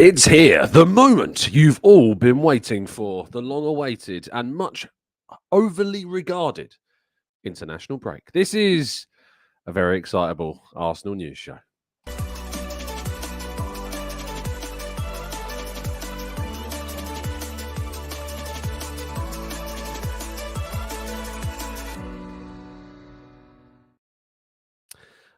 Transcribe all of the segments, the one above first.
It's here, the moment you've all been waiting for, the long-awaited and much overly regarded international break. This is a very excitable Arsenal news show.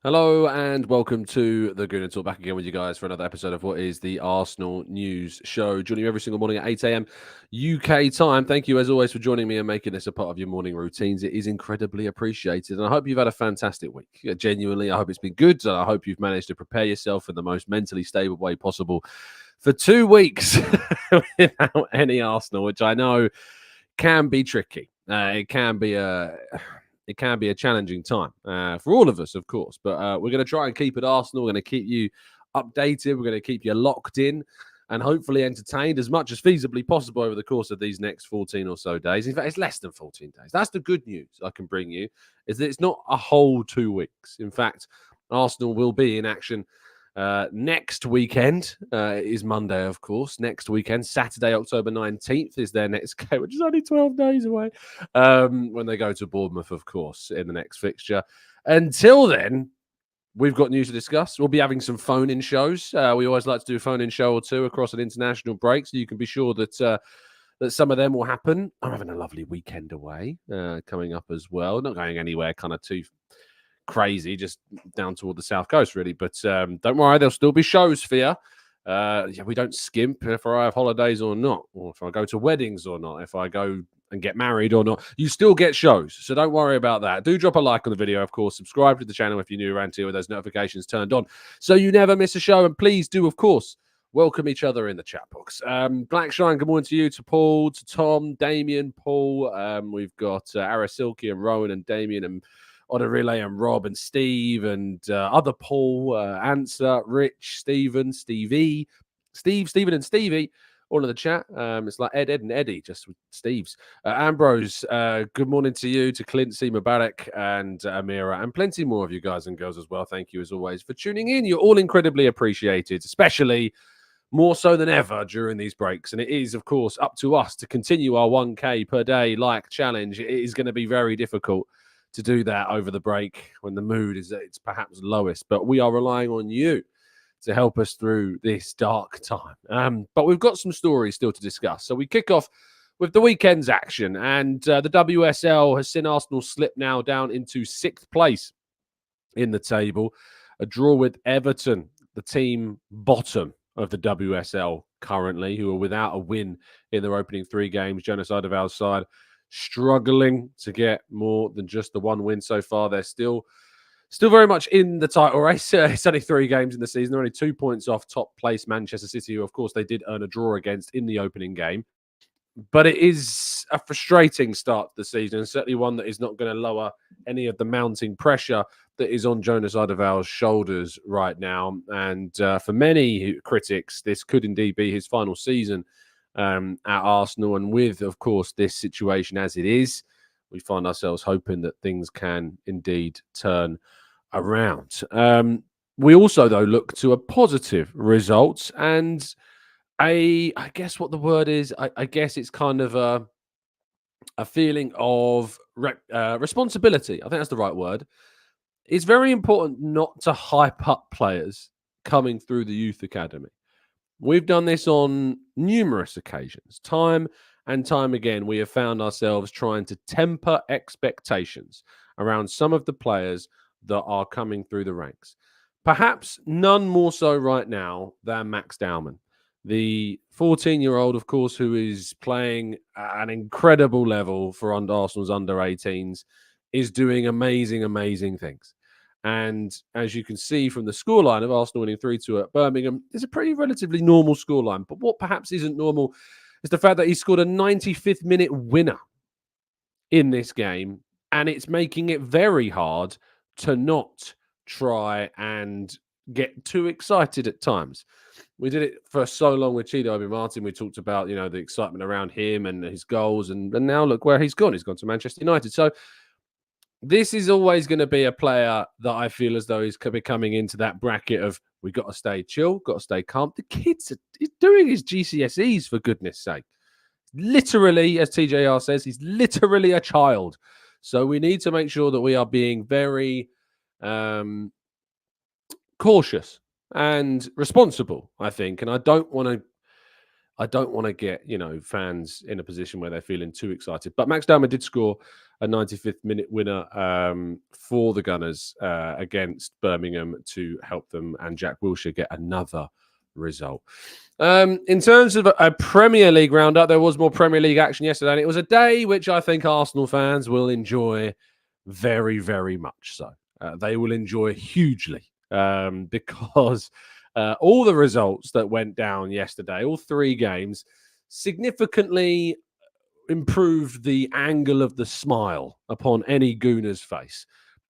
Hello and welcome to the Gooner Talk, back again with you guys for another episode of what is the Arsenal News Show. Joining you every single morning at 8 a.m. UK time. Thank you as always for joining me and making this a part of your morning routines. It is incredibly appreciated and I hope you've had a fantastic week. Genuinely, I hope it's been good and I hope you've managed to prepare yourself in the most mentally stable way possible for 2 weeks without any Arsenal, which I know can be tricky. It can be a challenging time for all of us, of course. But we're going to try and keep it Arsenal. We're going to keep you updated. We're going to keep you locked in and hopefully entertained as much as feasibly possible over the course of these next 14 or so days. In fact, it's less than 14 days. That's the good news I can bring you, is that it's not a whole 2 weeks. In fact, Arsenal will be in action next weekend. Is Monday, of course. Next weekend, Saturday, October 19th, is their next game, which is only 12 days away, when they go to Bournemouth, of course, in the next fixture. Until then, we've got news to discuss. We'll be having some phone-in shows. We always like to do a phone-in show or two across an international break, so you can be sure that that some of them will happen. I'm having a lovely weekend away coming up as well. Not going anywhere kind of too crazy, just down toward the south coast, really. But don't worry, there'll still be shows for you. We don't skimp if I have holidays or not, or if I go to weddings or not, if I go and get married or not. You still get shows, so don't worry about that. Do drop a like on the video, of course. Subscribe to the channel if you're new around here with those notifications turned on, so you never miss a show. And please do, of course, welcome each other in the chat box. Blackshine, good morning to you, to Paul, to Tom, Damien, Paul. We've got Arasilki and Rowan and Damien and Odarile and Rob and Steve and other Paul, Answer, Rich, Stephen, Stevie, Stephen and Stevie, all in the chat. It's like Ed and Eddie, just with Steve's. Ambrose, good morning to you, to Clincy, Mubarak and Amira, and plenty more of you guys and girls as well. Thank you as always for tuning in. You're all incredibly appreciated, especially more so than ever during these breaks. And it is, of course, up to us to continue our 1K per day like challenge. It is going to be very difficult to do that over the break when the mood is at its perhaps lowest, but we are relying on you to help us through this dark time. But we've got some stories still to discuss. So we kick off with the weekend's action, and the WSL has seen Arsenal slip now down into 6th place in the table. A draw with Everton, the team bottom of the WSL currently, who are without a win in their opening 3 games. Jonas Eidevall's side struggling to get more than just the 1 win so far. They're still very much in the title race. It's only 3 games in the season. They're only 2 points off top place Manchester City, who, of course, they did earn a draw against in the opening game. But it is a frustrating start to the season, and certainly one that is not going to lower any of the mounting pressure that is on Jonas Eidevall's shoulders right now. And for many critics, this could indeed be his final season at Arsenal. And with, of course, this situation as it is, we find ourselves hoping that things can indeed turn around. We also, though, look to a positive result, and I guess what the word is, I guess it's kind of a feeling of responsibility. I think that's the right word. It's very important not to hype up players coming through the youth academy. We've done this on numerous occasions. Time and time again, we have found ourselves trying to temper expectations around some of the players that are coming through the ranks. Perhaps none more so right now than Max Dowman, the 14-year-old, of course, who is playing at an incredible level for Arsenal's under-18s, is doing amazing, amazing things. And as you can see from the scoreline of Arsenal winning 3-2 at Birmingham, it's a pretty relatively normal scoreline. But what perhaps isn't normal is the fact that he scored a 95th minute winner in this game. And it's making it very hard to not try and get too excited at times. We did it for so long with Chido Obi Martin. We talked about, the excitement around him and his goals. And now look where he's gone. He's gone to Manchester United. So this is always going to be a player that I feel as though he's coming into that bracket of We got to stay chill, got to stay calm. The kid's he's doing his GCSEs, for goodness sake. Literally, as TJR says, he's literally a child. So we need to make sure that we are being very cautious and responsible, I think. And I don't want to get, fans in a position where they're feeling too excited. But Max Dowman did score a 95th minute winner for the Gunners against Birmingham to help them and Jack Wilshere get another result. In terms of a Premier League roundup, there was more Premier League action yesterday, and it was a day which I think Arsenal fans will enjoy very, very much so. They will enjoy hugely because all the results that went down yesterday, all three games, significantly improved the angle of the smile upon any Gooner's face.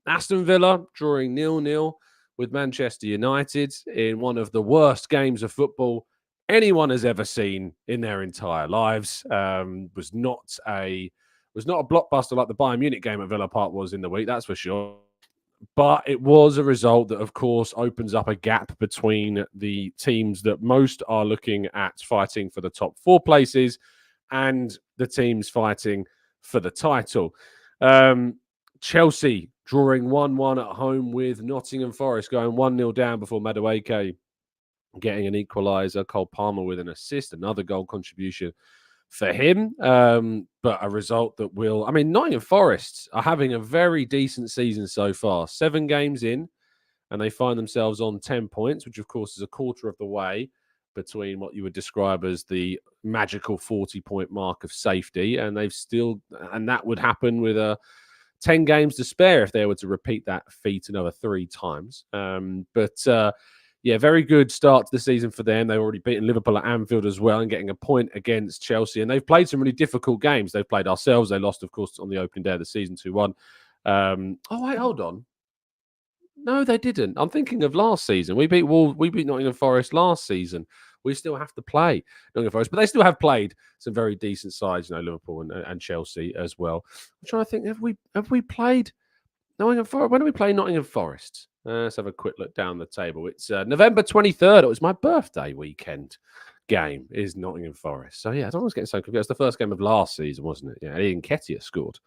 Aston Villa drawing 0-0 with Manchester United in one of the worst games of football anyone has ever seen in their entire lives. Was not a blockbuster like the Bayern Munich game at Villa Park was in the week, that's for sure. But it was a result that, of course, opens up a gap between the teams that most are looking at fighting for the top four places and the teams fighting for the title. Chelsea drawing 1-1 at home with Nottingham Forest, going 1-0 down before Madueke getting an equaliser. Cole Palmer with an assist, another goal contribution for him. But a result that will... I mean, Nottingham Forest are having a very decent season so far. 7 games in, and they find themselves on 10 points, which, of course, is a quarter of the way between what you would describe as the magical 40-point mark of safety. And they've still... And that would happen with 10 games to spare if they were to repeat that feat another 3 times. Yeah, very good start to the season for them. They've already beaten Liverpool at Anfield as well and getting a point against Chelsea. And they've played some really difficult games. They've played ourselves. They lost, of course, on the opening day of the season 2-1. Oh, wait, hold on. No, they didn't. I'm thinking of last season. We beat Nottingham Forest last season. We still have to play Nottingham Forest, but they still have played some very decent sides, Liverpool and Chelsea as well. I'm trying to think, have we played Nottingham Forest? When do we play Nottingham Forest? Let's have a quick look down the table. It's November 23rd. It was my birthday weekend game, is Nottingham Forest. So, yeah, I don't was getting so confused. It was the first game of last season, wasn't it? Yeah, Ian Nketiah scored.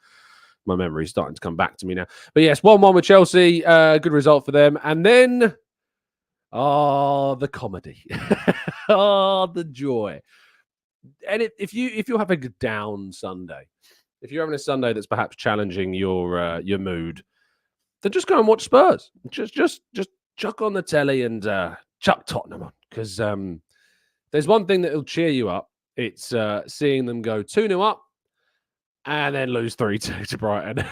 My memory's starting to come back to me now. But, yes, 1-1 with Chelsea. Good result for them. And then, the comedy. The joy. And if you're having a down Sunday, if you're having a Sunday that's perhaps challenging your mood, then just go and watch Spurs. Just chuck on the telly and chuck Tottenham on. Because there's one thing that will cheer you up. It's seeing them go 2-0 up and then lose 3-2 to Brighton.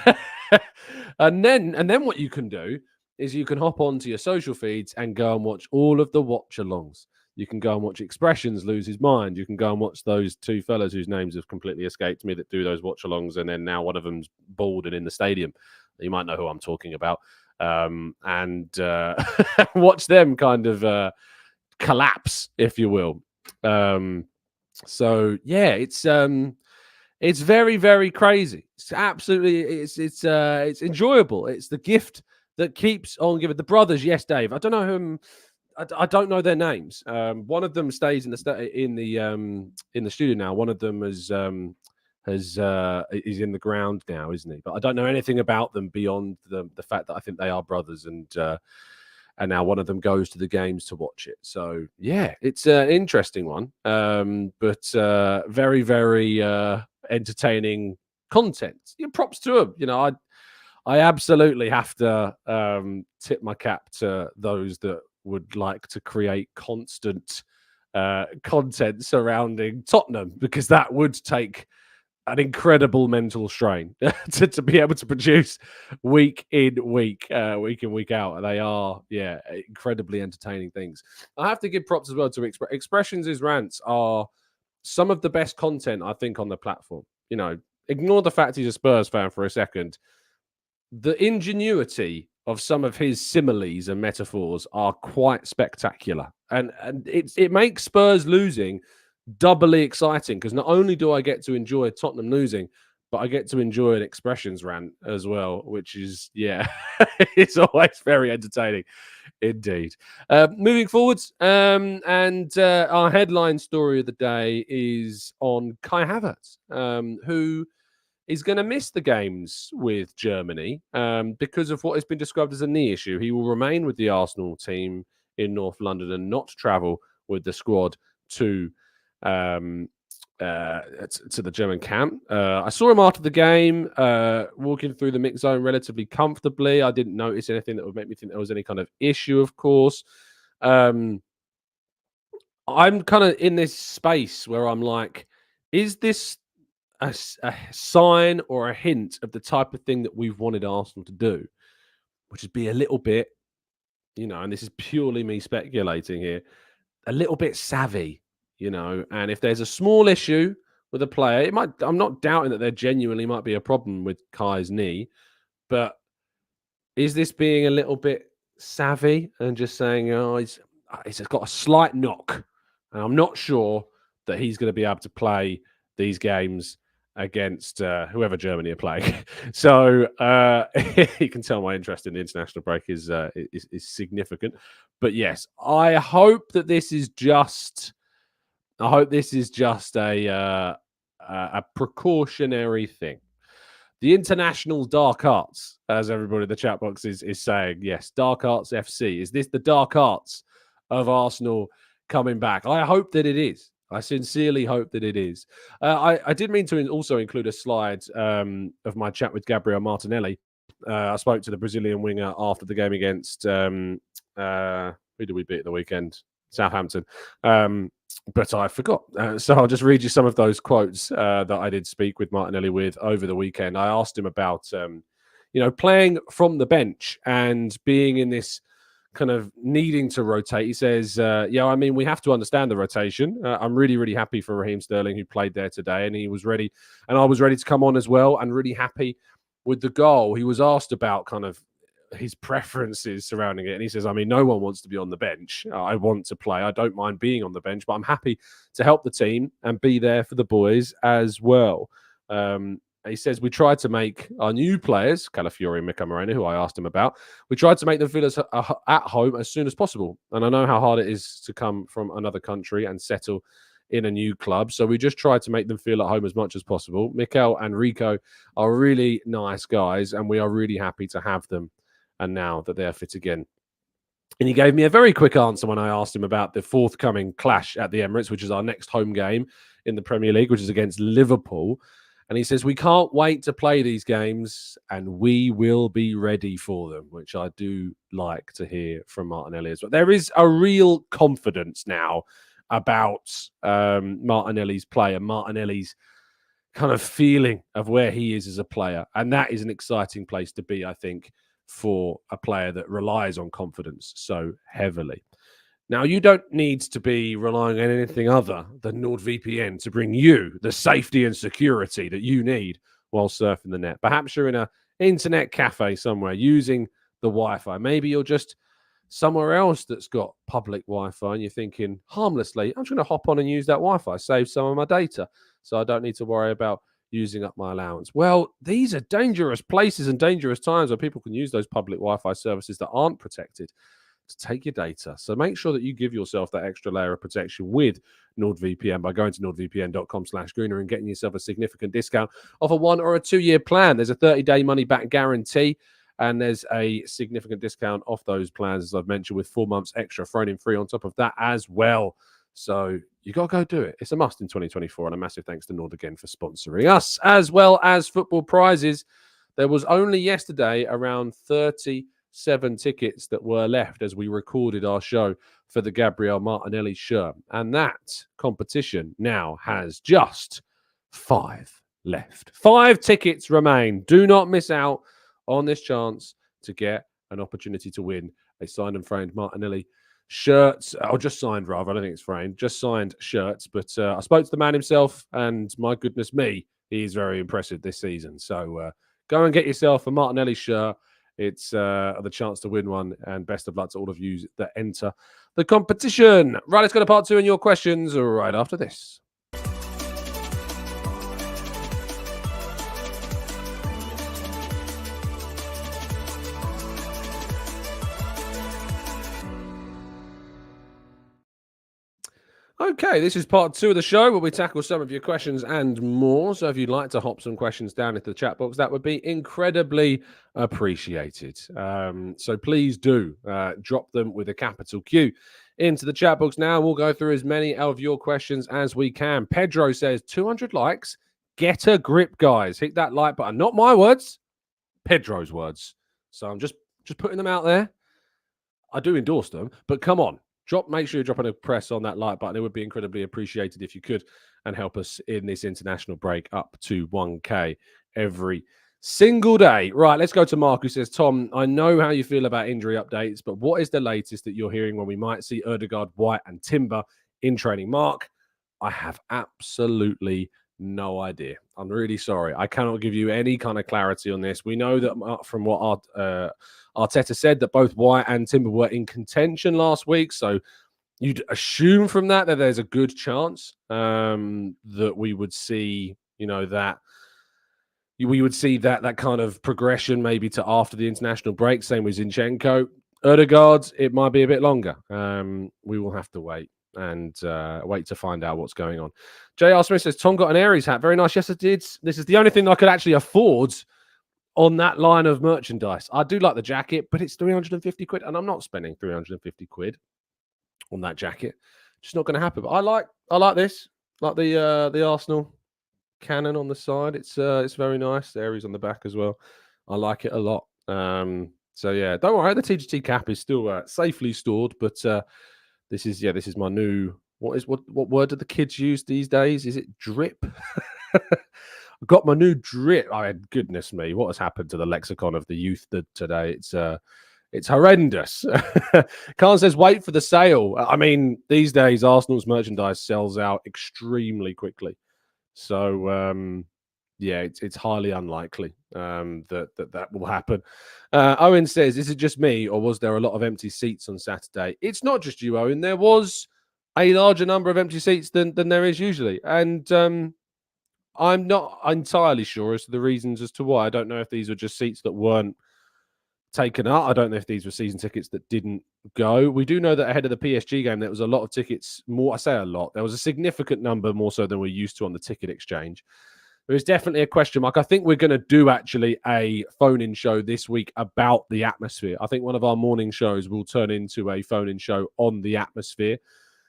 and then what you can do is you can hop onto your social feeds and go and watch all of the watch-alongs. You can go and watch Expressions lose his mind. You can go and watch those 2 fellas whose names have completely escaped me that do those watch-alongs, and then now one of them's bald and in the stadium. You might know who I'm talking about. And watch them kind of collapse, if you will. So, yeah, it's very, very crazy. It's absolutely, it's enjoyable. It's the gift that keeps on giving. The brothers, yes, Dave. I don't know whom... I don't know their names. One of them stays in the studio now. One of them is in the ground now, isn't he? But I don't know anything about them beyond the fact that I think they are brothers, and now one of them goes to the games to watch it. So yeah, it's an interesting one, but very, very entertaining content. Props to them. I absolutely have to tip my cap to those that would like to create constant content surrounding Tottenham, because that would take an incredible mental strain to be able to produce week in, week out. They are, incredibly entertaining things. I have to give props as well to Expressions. His rants are some of the best content, I think, on the platform. Ignore the fact he's a Spurs fan for a second. The ingenuity of some of his similes and metaphors are quite spectacular. And it makes Spurs losing doubly exciting, because not only do I get to enjoy Tottenham losing, but I get to enjoy an expressions rant as well, which is, yeah, it's always very entertaining indeed. Moving forwards, and our headline story of the day is on Kai Havertz, who is going to miss the games with Germany because of what has been described as a knee issue. He will remain with the Arsenal team in North London and not travel with the squad to the German camp. I saw him after the game, walking through the mix zone relatively comfortably. I didn't notice anything that would make me think there was any kind of issue, of course. I'm kind of in this space where I'm like, is this a sign or a hint of the type of thing that we've wanted Arsenal to do, which is be a little bit, and this is purely me speculating here, a little bit savvy, and if there's a small issue with a player, I'm not doubting that there genuinely might be a problem with Kai's knee, but is this being a little bit savvy and just saying, oh, he's got a slight knock, and I'm not sure that he's going to be able to play these games against whoever Germany are playing. So you can tell my interest in the international break is significant. But yes, I hope that this is just a precautionary thing. The international dark arts, as everybody in the chat box is saying, yes, dark arts FC. Is this the dark arts of Arsenal coming back? I hope that it is. I sincerely hope that it is. I did mean to also include a slide of my chat with Gabriel Martinelli. I spoke to the Brazilian winger after the game against who did we beat at the weekend? Southampton. But I forgot. So I'll just read you some of those quotes that I did speak with Martinelli with over the weekend. I asked him about, playing from the bench and being in this kind of needing to rotate. He says, we have to understand the rotation. I'm really, really happy for Raheem Sterling, who played there today, and he was ready. And I was ready to come on as well, and really happy with the goal. He was asked about kind of his preferences surrounding it, and he says, no one wants to be on the bench. I want to play. I don't mind being on the bench, but I'm happy to help the team and be there for the boys as well. He says, we tried to make our new players, Calafiori and Mika Moreno, who I asked him about, we tried to make them feel at home as soon as possible. And I know how hard it is to come from another country and settle in a new club. So we just tried to make them feel at home as much as possible. Mikel and Rico are really nice guys, and we are really happy to have them. And now that they're fit again. And he gave me a very quick answer when I asked him about the forthcoming clash at the Emirates, which is our next home game in the Premier League, which is against Liverpool. And he says, we can't wait to play these games and we will be ready for them, which I do like to hear from Martinelli as well. There is a real confidence now about Martinelli's play and Martinelli's kind of feeling of where he is as a player. And that is an exciting place to be, I think, for a player that relies on confidence so heavily. Now, you don't need to be relying on anything other than NordVPN to bring you the safety and security that you need while surfing the net. Perhaps you're in an internet cafe somewhere using the Wi-Fi. Maybe you're just somewhere else that's got public Wi-Fi and you're thinking, harmlessly, I'm just going to hop on and use that Wi-Fi, save some of my data so I don't need to worry about using up my allowance. Well, these are dangerous places and dangerous times where people can use those public Wi-Fi services that aren't protected to take your data. So make sure that you give yourself that extra layer of protection with NordVPN by going to nordvpn.com/Gooner and getting yourself a significant discount off a 1 or a 2 year plan. There's a 30-day money-back guarantee, and there's a significant discount off those plans, as I've mentioned, with 4 months extra thrown in free on top of that as well. So you got to go do it. It's a must in 2024. And a massive thanks to Nord again for sponsoring us, as well as football prizes. There was only yesterday around 37 tickets that were left as we recorded our show for the Gabriel Martinelli shirt. And that competition now has just 5 left. 5 tickets remain. Do not miss out on this chance to get an opportunity to win a signed and framed Martinelli shirts, or just signed rather. I don't think it's framed, just signed shirts. But I spoke to the man himself, and my goodness me, he's very impressive this season. So go and get yourself a Martinelli shirt. It's the chance to win one, and best of luck to all of you that enter the competition. Right, let's go to part 2 and your questions right after this. Okay, this is part 2 of the show where we tackle some of your questions and more. So if you'd like to hop some questions down into the chat box, that would be incredibly appreciated. So please do drop them with a capital Q into the chat box now. We'll go through as many of your questions as we can. Pedro says 200 likes. Get a grip, guys. Hit that like button. Not my words, Pedro's words. So I'm just putting them out there. I do endorse them, but come on. Make sure you're dropping a press on that like button. It would be incredibly appreciated if you could and help us in this international break up to 1K every single day. Right, let's go to Mark, who says, Tom, I know how you feel about injury updates, but what is the latest that you're hearing when we might see Ødegaard, White, and Timber in training? Mark, I have absolutely no idea. I'm really sorry. I cannot give you any kind of clarity on this. We know that from what Arteta said that both White and Timber were in contention last week. So you'd assume from that there's a good chance that we would see, that kind of progression maybe to after the international break. Same with Zinchenko. Ødegaard, it might be a bit longer. We will have to wait and wait to find out what's going on. J.R. Smith says, Tom got an Aries hat. Very nice. Yes, I did. This is the only thing I could actually afford on that line of merchandise. I do like the jacket, but it's 350 quid, and I'm not spending 350 quid on that jacket. Just not going to happen. But I like this. Like the Arsenal cannon on the side. It's very nice. The Aries on the back as well. I like it a lot. So yeah, don't worry. The TGT cap is still safely stored, but this is my new. What word do the kids use these days? Is it drip? I got my new drip. Goodness me, what has happened to the lexicon of the youth today? It's horrendous. Khan says, wait for the sale. I mean, these days, Arsenal's merchandise sells out extremely quickly. So, it's highly unlikely that will happen. Owen says, is it just me, or was there a lot of empty seats on Saturday? It's not just you, Owen. There was a larger number of empty seats than there is usually. And I'm not entirely sure as to the reasons as to why. I don't know if these were just seats that weren't taken up. I don't know if these were season tickets that didn't go. We do know that ahead of the PSG game, there was a lot of tickets. More, I say a lot. There was a significant number more so than we're used to on the ticket exchange. There is definitely a question mark. I think we're going to do actually a phone-in show this week about the atmosphere. I think one of our morning shows will turn into a phone-in show on the atmosphere.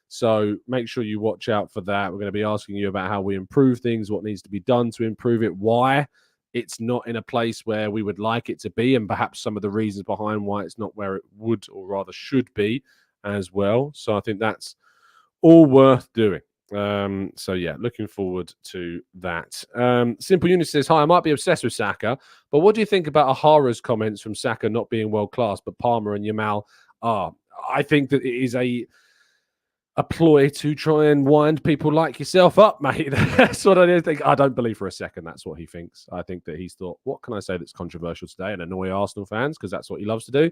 So make sure you watch out for that. We're going to be asking you about how we improve things, what needs to be done to improve it, why it's not in a place where we would like it to be, and perhaps some of the reasons behind why it's not where it would or rather should be as well. So I think that's all worth doing. Looking forward to that. Simple Unit says, hi, I might be obsessed with Saka, but what do you think about Ahara's comments from Saka not being world-class, but Palmer and Yamal are? I think that it is a ploy to try and wind people like yourself up, mate. That's what I think. I don't believe for a second that's what he thinks. I think that he's thought, what can I say that's controversial today and annoy Arsenal fans? Because that's what he loves to do.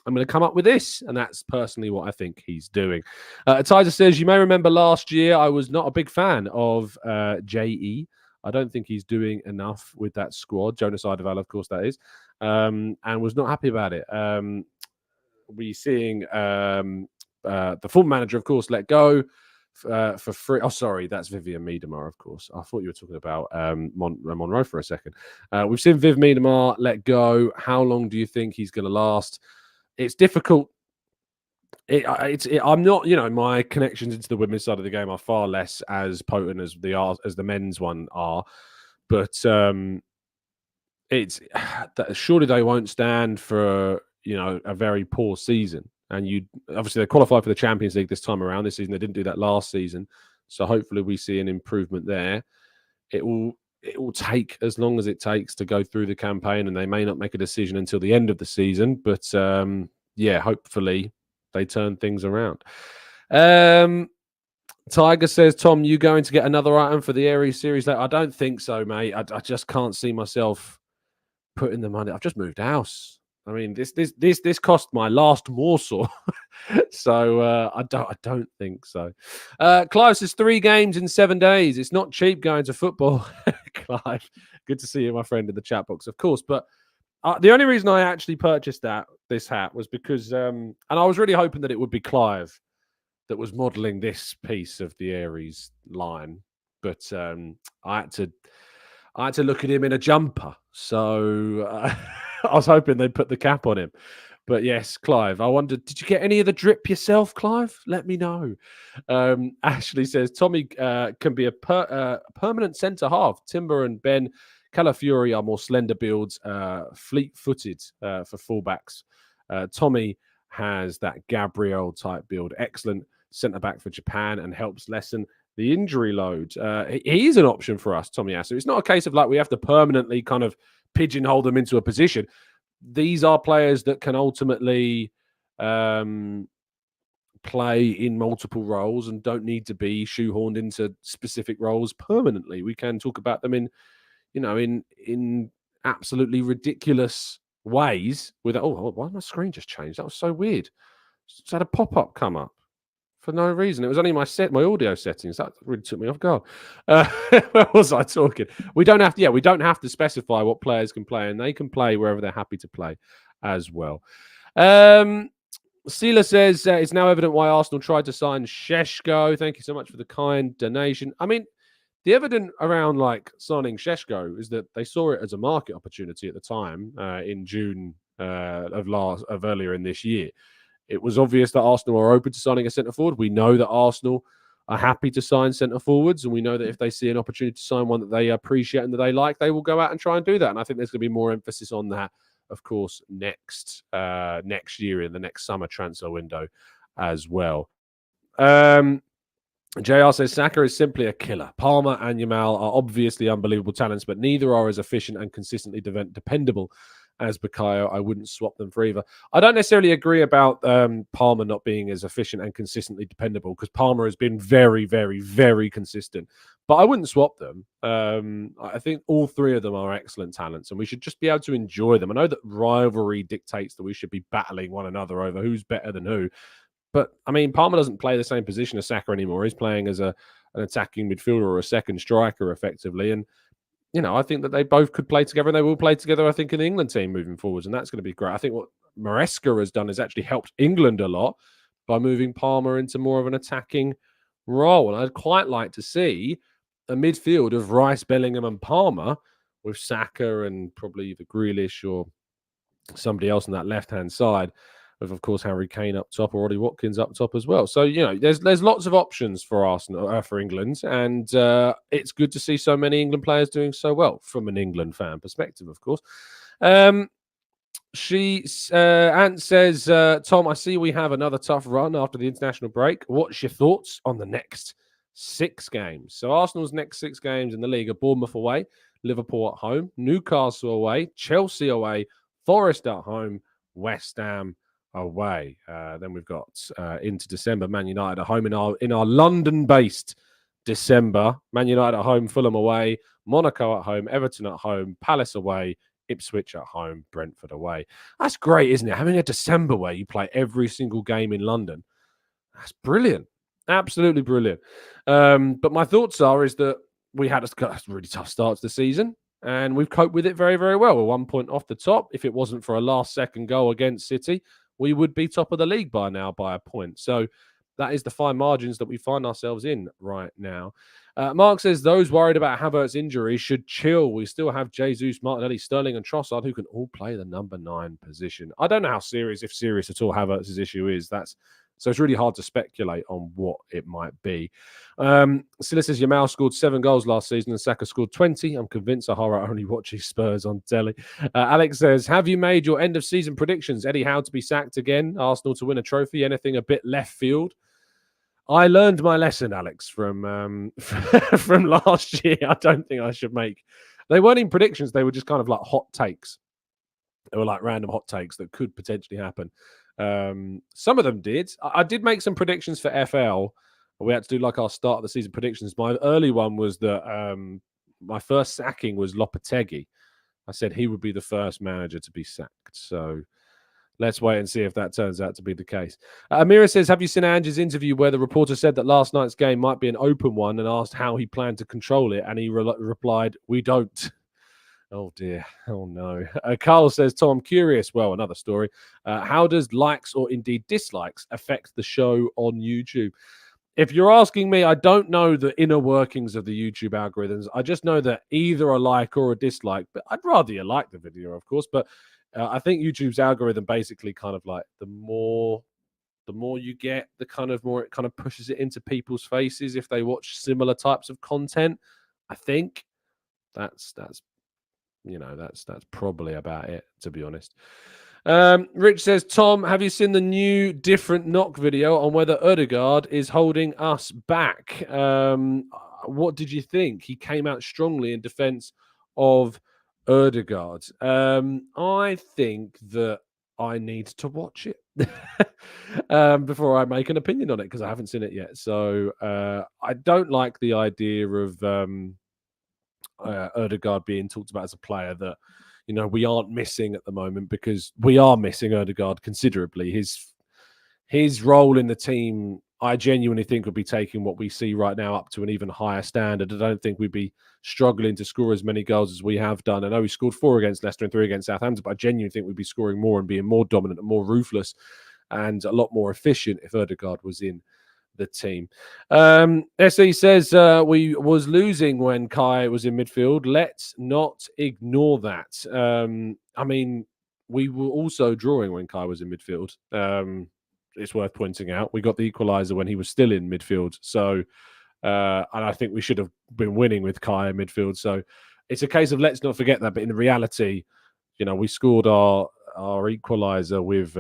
I'm going to come up with this, and that's personally what I think he's doing. Tizer says, you may remember last year I was not a big fan of J.E. I don't think he's doing enough with that squad. Jonas Eidevall, of course, that is, and was not happy about it. We're seeing the full manager, of course, let go for free. Oh, sorry, that's Vivian Miedemar, of course. I thought you were talking about Monroe for a second. We've seen Viv Miedemar let go. How long do you think he's going to last? It's difficult. I'm not, my connections into the women's side of the game are far less as potent as the men's one are, but it's surely they won't stand for a very poor season. And obviously they qualified for the Champions League this time around. This season they didn't do that last season, so hopefully we see an improvement there. It will take as long as it takes to go through the campaign, and they may not make a decision until the end of the season. But hopefully they turn things around. Tiger says, Tom, you going to get another item for the Aries series? I don't think so, mate. I just can't see myself putting the money. I've just moved house. I mean, this cost my last morsel, so I don't think so. Clive says 3 games in 7 days. It's not cheap going to football. Clive, good to see you, my friend, in the chat box, of course. But the only reason I actually purchased this hat was because, and I was really hoping that it would be Clive that was modelling this piece of the Aries line, but I had to look at him in a jumper, so I was hoping they'd put the cap on him. But yes, Clive, I wondered, did you get any of the drip yourself, Clive? Let me know. Ashley says Tommy can be a permanent centre half. Timber and Ben Calafiori are more slender builds, fleet-footed for fullbacks. Tommy has that Gabriel type build, excellent centre back for Japan, and helps lessen the injury load. He is an option for us, Tommy Asu. It's not a case of like we have to permanently kind of pigeonhole them into a position. These are players that can ultimately play in multiple roles and don't need to be shoehorned into specific roles permanently. We can talk about them in absolutely ridiculous ways. Why did my screen just change? That was so weird. Just had a pop-up come up for no reason. It was only my audio settings. That really took me off guard. Where was I talking? We don't have to specify what players can play, and they can play wherever they're happy to play as well. Sela says it's now evident why Arsenal tried to sign Šeško. Thank you so much for the kind donation. I mean, the evidence around like signing Šeško is that they saw it as a market opportunity at the time in June of earlier in this year. It was obvious that Arsenal are open to signing a centre forward. We know that Arsenal are happy to sign centre forwards, and we know that if they see an opportunity to sign one that they appreciate and that they like, they will go out and try and do that. And I think there's going to be more emphasis on that, of course, next year in the next summer transfer window as well. JR says Saka is simply a killer. Palmer and Yamal are obviously unbelievable talents, but neither are as efficient and consistently dependable as Bukayo. I wouldn't swap them for either. I don't necessarily agree about Palmer not being as efficient and consistently dependable, because Palmer has been very, very, very consistent. But I wouldn't swap them. I think all three of them are excellent talents, and we should just be able to enjoy them. I know that rivalry dictates that we should be battling one another over who's better than who. But, I mean, Palmer doesn't play the same position as Saka anymore. He's playing as an attacking midfielder or a second striker, effectively. And, I think that they both could play together, and they will play together, I think, in the England team moving forwards. And that's going to be great. I think what Maresca has done is actually helped England a lot by moving Palmer into more of an attacking role. And I'd quite like to see a midfield of Rice, Bellingham and Palmer with Saka and probably either Grealish or somebody else on that left-hand side, with, of course, Harry Kane up top or Ollie Watkins up top as well. So, there's lots of options for Arsenal, for England, and it's good to see so many England players doing so well from an England fan perspective, of course. Ant says, Tom, I see we have another tough run after the international break. What's your thoughts on the next 6 games? So Arsenal's next 6 games in the league are Bournemouth away, Liverpool at home, Newcastle away, Chelsea away, Forest at home, West Ham away. Then we've got into December, Man United at home in our London-based December. Man United at home, Fulham away, Monaco at home, Everton at home, Palace away, Ipswich at home, Brentford away. That's great, isn't it? Having a December where you play every single game in London. That's brilliant. Absolutely brilliant. But my thoughts is that we had a really tough start to the season, and we've coped with it very, very well. We're 1 point off the top. If it wasn't for a last-second goal against City, we would be top of the league by now by a point. So that is the fine margins that we find ourselves in right now. Mark says those worried about Havertz injury should chill. We still have Jesus, Martinelli, Sterling and Trossard who can all play the number 9 position. I don't know how serious, if serious at all, Havertz's issue is. So it's really hard to speculate on what it might be. Silla says Yamal scored 7 goals last season and Saka scored 20. I'm convinced Sahara only watches Spurs on telly. Alex says, have you made your end of season predictions? Eddie Howe to be sacked again, Arsenal to win a trophy, anything a bit left field? I learned my lesson, Alex, from from last year. I don't think I should make... They weren't even predictions. They were just kind of like hot takes. They were like random hot takes that could potentially happen. Some of them did. I did make some predictions for FL. We had to do like our start of the season predictions. My early one was that my first sacking was Lopetegui. I said he would be the first manager to be sacked. So let's wait and see if that turns out to be the case. Amira says, have you seen Ange's interview where the reporter said that last night's game might be an open one and asked how he planned to control it? And he replied, we don't. Oh dear. Oh no. Carl says, Tom, I'm curious. Well, another story. How does likes or indeed dislikes affect the show on YouTube? If you're asking me, I don't know the inner workings of the YouTube algorithms. I just know that either a like or a dislike, but I'd rather you like the video, of course. But I think YouTube's algorithm basically kind of like the more you get, the kind of more it kind of pushes it into people's faces if they watch similar types of content. I think that's that's probably about it, to be honest. Rich says, Tom, have you seen the new different knock video on whether Odegaard is holding us back? What did you think? He came out strongly in defense of Odegaard. I think that I need to watch it before I make an opinion on it because I haven't seen it yet. So I don't like the idea of Odegaard being talked about as a player that we aren't missing at the moment, because we are missing Odegaard considerably. His role in the team, I genuinely think, would be taking what we see right now up to an even higher standard. I don't think we'd be struggling to score as many goals as we have done. I know we scored 4 against Leicester and 3 against Southampton, but I genuinely think we'd be scoring more and being more dominant and more ruthless and a lot more efficient if Odegaard was in the team. SE says we was losing when Kai was in midfield. Let's not ignore that. I mean, we were also drawing when Kai was in midfield. It's worth pointing out. We got the equaliser when he was still in midfield. So, and I think we should have been winning with Kai in midfield. So it's a case of let's not forget that. But in reality, we scored our equaliser with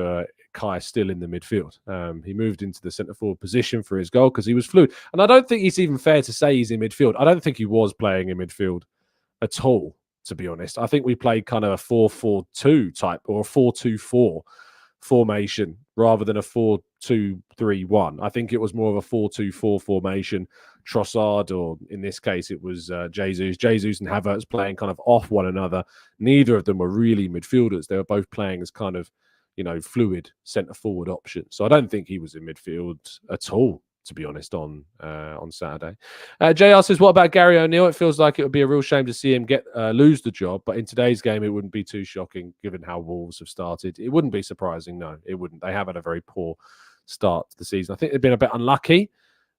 Kai still in the midfield. He moved into the centre forward position for his goal because he was fluid. And I don't think it's even fair to say he's in midfield. I don't think he was playing in midfield at all, to be honest. I think we played kind of a 4-4-2 type or a 4-2-4 formation rather than a 4-2-3-1. I think it was more of a 4-2-4 formation. Trossard, or in this case, it was Jesus and Havertz playing kind of off one another. Neither of them were really midfielders. They were both playing as kind of, fluid centre forward options. So I don't think he was in midfield at all, to be honest, on Saturday. JR says, what about Gary O'Neill? It feels like it would be a real shame to see him lose the job, but in today's game, it wouldn't be too shocking given how Wolves have started. It wouldn't be surprising, no, it wouldn't. They have had a very poor start to the season. I think they've been a bit unlucky,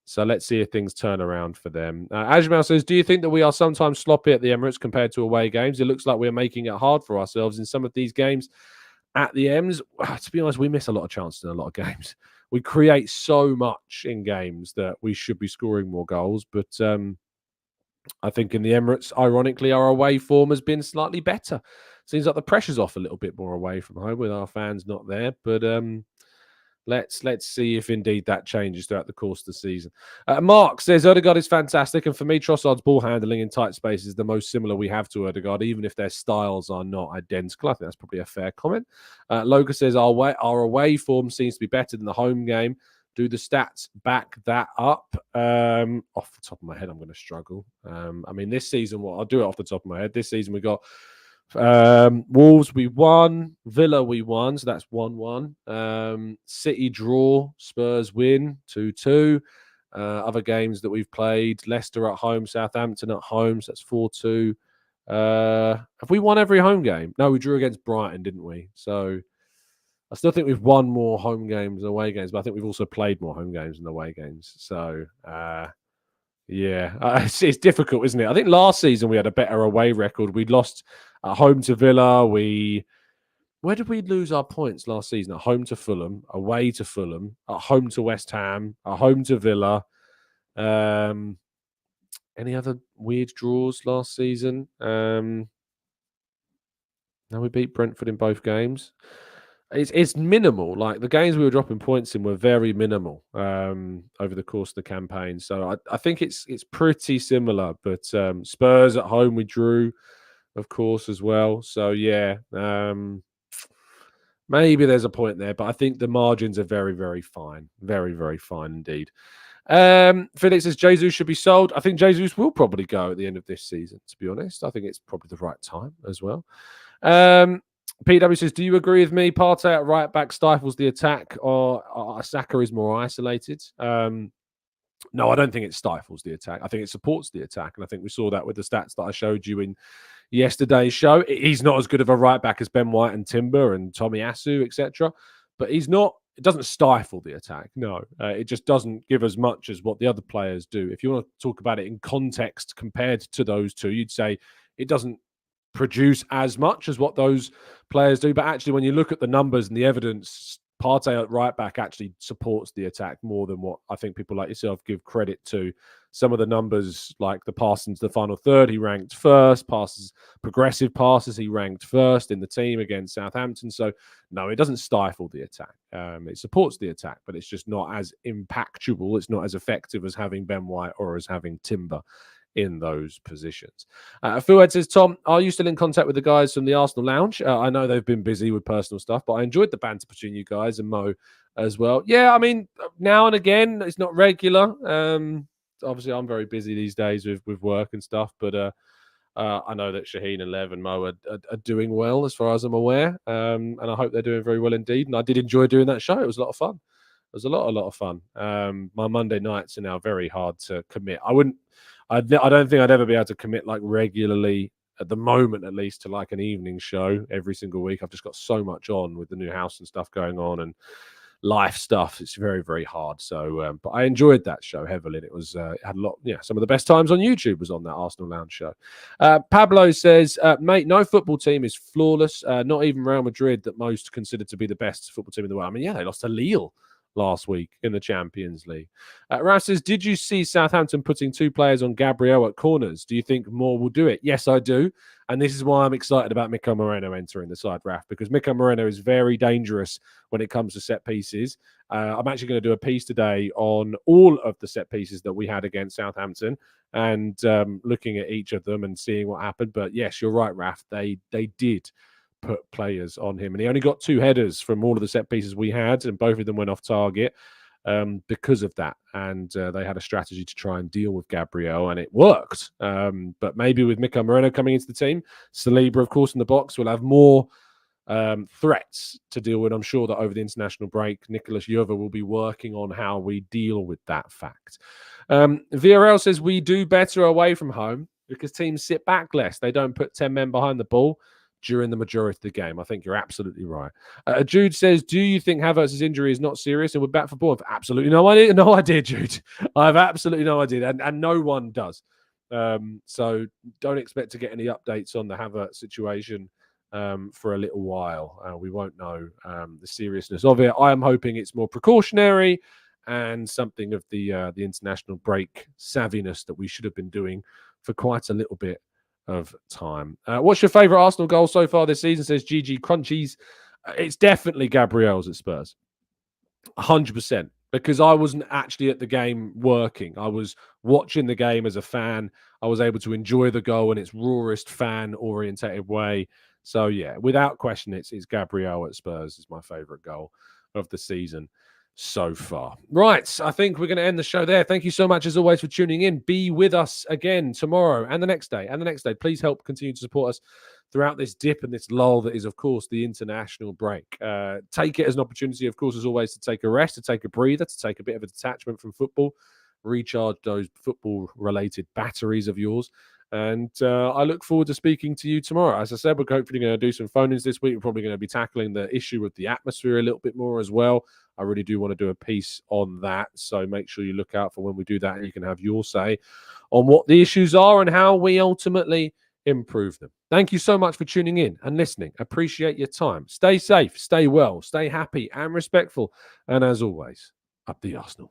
so let's see if things turn around for them. Ajmal says, do you think that we are sometimes sloppy at the Emirates compared to away games? It looks like we're making it hard for ourselves in some of these games at the Ems. To be honest, we miss a lot of chances in a lot of games. We create so much in games that we should be scoring more goals. But I think in the Emirates, ironically, our away form has been slightly better. Seems like the pressure's off a little bit more away from home with our fans not there. But let's see if indeed that changes throughout the course of the season. Mark says, Odegaard is fantastic. And for me, Trossard's ball handling in tight space is the most similar we have to Odegaard, even if their styles are not identical. I think that's probably a fair comment. Loga says, our away form seems to be better than the home game. Do the stats back that up? Off the top of my head, I'm going to struggle. I mean, this season, I'll do it off the top of my head. This season, we got Wolves, we won. Villa, we won. So that's 1-1. City draw. Spurs win 2-2. Other games that we've played: Leicester at home, Southampton at home. So that's 4-2. Have we won every home game? No, we drew against Brighton, didn't we? So I still think we've won more home games than away games, but I think we've also played more home games than away games. So, it's difficult, isn't it? I think last season we had a better away record. We lost at home to Villa. Where did we lose our points last season? At home to Fulham, away to Fulham, at home to West Ham, at home to Villa. Any other weird draws last season? No, we beat Brentford in both games. It's minimal. Like the games we were dropping points in were very minimal over the course of the campaign. So I think it's pretty similar. But Spurs at home we drew, of course, as well. So yeah, maybe there's a point there, but I think the margins are very, very fine. Very, very fine indeed. Felix says Jesus should be sold. I think Jesus will probably go at the end of this season, to be honest. I think it's probably the right time as well. PW says, do you agree with me? Partey at right back stifles the attack, or Saka is more isolated? No, I don't think it stifles the attack. I think it supports the attack. And I think we saw that with the stats that I showed you yesterday's show. He's not as good of a right back as Ben White and Timber and Tomiyasu, etc. But he's not. It doesn't stifle the attack. No, it just doesn't give as much as what the other players do. If you want to talk about it in context compared to those two, you'd say it doesn't produce as much as what those players do. But actually, when you look at the numbers and the evidence, Partey at right back actually supports the attack more than what I think people like yourself give credit to. Some of the numbers, like the pass into the final third, he ranked first. Progressive passes, he ranked first in the team against Southampton. So, no, it doesn't stifle the attack. It supports the attack, but it's just not as impactful. It's not as effective as having Ben White or as having Timber in those positions. Phil says, Tom, are you still in contact with the guys from the Arsenal Lounge? I know they've been busy with personal stuff, but I enjoyed the banter between you guys and Mo as well. Yeah, I mean, now and again, it's not regular. Obviously, I'm very busy these days with work and stuff, but I know that Shaheen and Lev and Mo are doing well as far as I'm aware, and I hope they're doing very well indeed. And I did enjoy doing that show. It was a lot of fun. It was a lot of fun. My Monday nights are now very hard to commit. I don't think I'd ever be able to commit like regularly at the moment, at least, to like an evening show every single week. I've just got so much on with the new house and stuff going on and life stuff. It's very, very hard. So, but I enjoyed that show heavily. And it was it had a lot. Yeah, some of the best times on YouTube was on that Arsenal Lounge show. Pablo says, mate, no football team is flawless. Not even Real Madrid, that most considered to be the best football team in the world. I mean, yeah, they lost to Lille last week in the Champions League. Ralph says, did you see Southampton putting 2 players on Gabriel at corners? Do you think more will do it? Yes, I do. And this is why I'm excited about Miko Moreno entering the side, Raf, because Miko Moreno is very dangerous when it comes to set pieces. I'm actually going to do a piece today on all of the set pieces that we had against Southampton and looking at each of them and seeing what happened. But yes, you're right, Raf. They did put players on him, and he only got 2 headers from all of the set pieces we had, and both of them went off target because of that. And they had a strategy to try and deal with Gabriel, and it worked. But maybe with Miko Moreno coming into the team, Saliba, of course, in the box, will have more threats to deal with. I'm sure that over the international break, Nicholas Juve will be working on how we deal with that fact. VRL says we do better away from home because teams sit back less. They don't put 10 men behind the ball during the majority of the game. I think you're absolutely right. Jude says, do you think Havertz's injury is not serious and we're back for Bournemouth? Absolutely no idea. No idea, Jude. I have absolutely no idea. And no one does. So don't expect to get any updates on the Havertz situation for a little while. We won't know the seriousness of it. I am hoping it's more precautionary and something of the international break savviness that we should have been doing for quite a little bit of time. What's your favourite Arsenal goal so far this season? Says GG Crunchies. It's definitely Gabriel's at Spurs. 100%. Because I wasn't actually at the game working. I was watching the game as a fan. I was able to enjoy the goal in its rawest fan-orientated way. So, yeah, without question, it's Gabriel at Spurs is my favourite goal of the season so far. Right, I think we're going to end the show there. Thank you so much, as always, for tuning in. Be with us again tomorrow and the next day and the next day. Please help continue to support us throughout this dip and this lull that is, of course, the international break. Take it as an opportunity, of course, as always, to take a rest, to take a breather, to take a bit of a detachment from football, recharge those football-related batteries of yours. And I look forward to speaking to you tomorrow. As I said, we're hopefully going to do some phone-ins this week. We're probably going to be tackling the issue of the atmosphere a little bit more as well. I really do want to do a piece on that. So make sure you look out for when we do that and you can have your say on what the issues are and how we ultimately improve them. Thank you so much for tuning in and listening. Appreciate your time. Stay safe, stay well, stay happy and respectful. And as always, up the Arsenal.